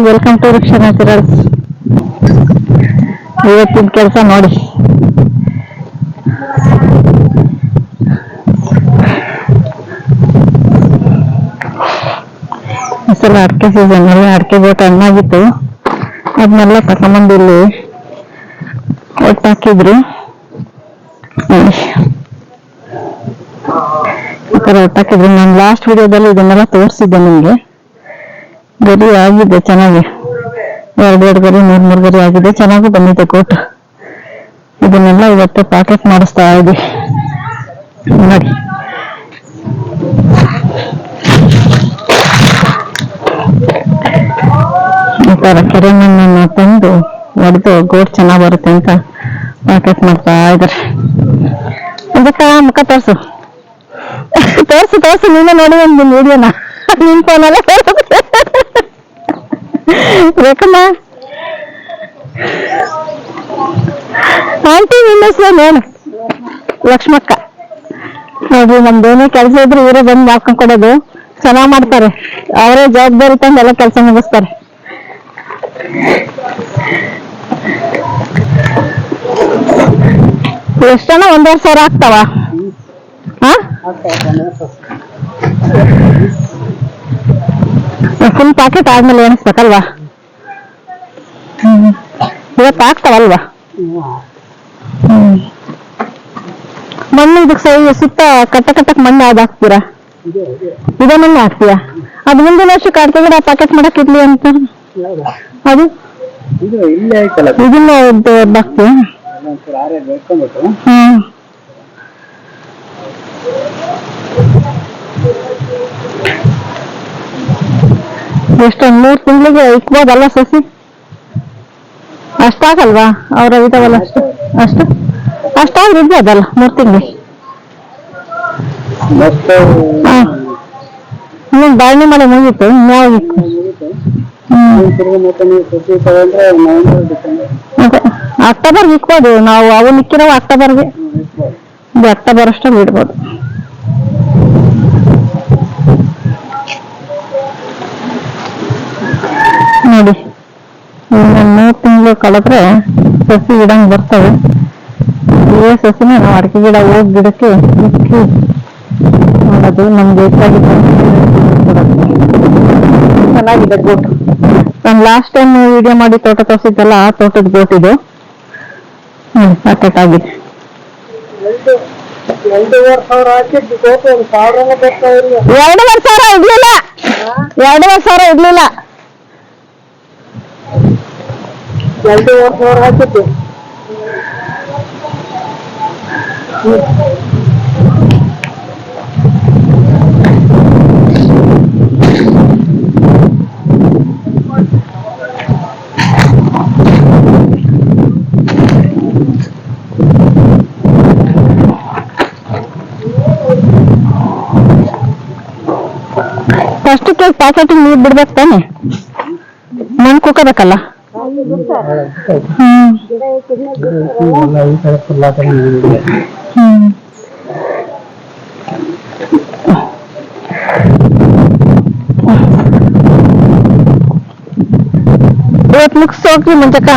Welcome to rickshaw naturals. ಇವತ್ತಿನ ಕೆಲಸ ನೋಡಿ. ಈ ಸಲ ಅಡಿಕೆ ಸೀಸನ್ ಅಲ್ಲಿ ಅಡಿಕೆ ಬೋಟ್ ಹಣ್ಣಾಗಿತ್ತು, ಅದನ್ನೆಲ್ಲ ತಕೊಂಬಂದು ಇಲ್ಲಿ ಒಟ್ಟಾಕಿದ್ರು. ಈ ತರ ಒಟ್ಟಾಕಿದ್ರು. ನಾನು ಲಾಸ್ಟ್ ವಿಡಿಯೋದಲ್ಲಿ ಇದನ್ನೆಲ್ಲ ತೋರಿಸಿದ್ದೆ ನಿಮ್ಗೆ. ಗರಿ ಆಗಿದೆ ಚೆನ್ನಾಗಿ, 2 ಗರಿ 3 ಗರಿ ಆಗಿದೆ, ಚೆನ್ನಾಗಿ ಬಂದಿದೆ ಕೋಟ್. ಇದನ್ನೆಲ್ಲ ಇವತ್ತು ಪ್ಯಾಕೆಟ್ ಮಾಡಿಸ್ತಾ ಇದ್ವಿ ನೋಡಿ. ಈ ತರ ಕೆರೆ ಮಣ್ಣನ್ನು ತಂದು ಹೊಡೆದು ಗೋಟ್ ಚೆನ್ನಾಗ್ ಬರುತ್ತೆ ಅಂತ ಪ್ಯಾಕೆಟ್ ಮಾಡ್ತಾ ಇದಾರೆ. ಇದಕ್ಕ ಮುಖ ತೋರ್ಸು ತೋರ್ಸು ತೋರ್ಸು, ನೀನೇ ನೋಡಿ ಒಂದು ವಿಡಿಯೋನ ನಿನ್ ಫೋನಲ್ಲ ಬೇಕಮ್ಮ. ಆಂಟಿ ನಿನ್ನ ಹೆಸರು ನೋಡು, ಲಕ್ಷ್ಮಕ್ಕ. ನೋಡ್ರಿ, ನಮ್ದೇನೇ ಕೆಲಸ ಇದ್ರೆ ಇವರೇ ಬಂದು ಮಾಡ್ಕೊಂಡ್ ಕೊಡೋದು. ಚೆನ್ನಾಗ್ ಮಾಡ್ತಾರೆ, ಅವರೇ ಜವಾಬ್ದಾರಿ ತಂದು ಎಲ್ಲ ಕೆಲಸ ಮುಗಿಸ್ತಾರೆ. ಎಷ್ಟನ 1,500 ಆಗ್ತಾವ? ಫುಲ್ ಪ್ಯಾಕೆಟ್ ಆದ್ಮೇಲೆ ಎಣಿಸ್ಬೇಕಲ್ವಾ? ಇವತ್ತು ಆಗ್ತಾವಲ್ವಾ? ಮಣ್ಣು ಇದಕ್ಕೆ ಸುತ್ತ ಕಟ್ಟಕ್ ಮಣ್ಣು ಯಾವ್ದು ಹಾಕ್ತೀರಾ? ಇದೇ ಮಣ್ಣು ಹಾಕ್ತೀಯಾ? ಅದು ಮುಂದಿನ ವರ್ಷಕ್ಕೆ ಅಡಿಕೆ ಗಿಡ ಪ್ಯಾಕೆಟ್ ಮಾಡಕ್ ಇರ್ಲಿ ಅಂತ ಅದು ಇದನ್ನ ಹಾಕ್ತೀಯ? ಎಷ್ಟೊಂದು 3 ತಿಂಗಳಿಗೆ ಇಕ್ಬೋದಲ್ಲ ಸಸಿ? ಅಷ್ಟಾಗಲ್ವಾ? ಅವ್ರ ಇದಾವಲ್ಲ ಅಷ್ಟಾದ್ರೂ ಇರ್ಬೋದಲ್ಲ 3 ತಿಂಗಳಿಗೆ. ಬಾಳ್ನೆ ಮಳೆ ಮುಗೀತು, ಇನ್ಯಾವಾಗಿತ್ತು? ಅಕ್ಟೋಬರ್ಗೆ ಇಕ್ಬೋದು ನಾವು. ಅವು ನಿಕ್ಕಿರೋ ಅಕ್ಟೋಬರ್ಗೆ, ಅಕ್ಟೋಬರ್ ಅಷ್ಟಲ್ಲಿ ಇಡ್ಬೋದು. ನೋಡಿ, 3 ತಿಂಗಳು ಕಳೆದ್ರೆ ಸಸಿ ಗಿಡಂಗ್ ಬರ್ತವೆ. ಇದೇ ಸಸಿನ ನಾವು ಅಡಿಕೆ ಗಿಡ ಹೋಗ್ ಗಿಡಕ್ಕೆ ಇಕ್ಕಿ ಮಾಡೋದು. ನಮ್ಗೆ ಬೇಕಾಗಿತ್ತು. ಚೆನ್ನಾಗಿದೆ ಗೋಟು. ನಾನು ಲಾಸ್ಟ್ ಟೈಮ್ ವಿಡಿಯೋ ಮಾಡಿ ತೋಟ ತೋರಿಸಿದ್ದಲ್ಲ, ಆ ತೋಟದ ಗೋಟ್ ಇದು. ಪ್ಯಾಕೆಟ್ ಆಗಿದೆ. 2,500 ಹಾಕಿದ್ದು ಗೋಟು 1,000 ಬರ್ತಾ ಇಲ್ಲ. 2,500 ಇಡ್ಲಿಲ್ಲ, 2,500 ಇಡ್ಲಿಲ್ಲ. 2,500 ಹಾಕಿದ್ದು. ಫಸ್ಟಿಗೆ ಪ್ಯಾಕೆಟಿಗೆ ನೀರು ಬಿಡ್ಬೇಕು ತಾನೆ, ಮಣ್ಣು ಕುಕ್ಕಬೇಕಲ್ಲ. ಇವತ್ತು ಮುಗಿಸ್ ಹೋಗ್ರಿ ಮುಂಚಕ.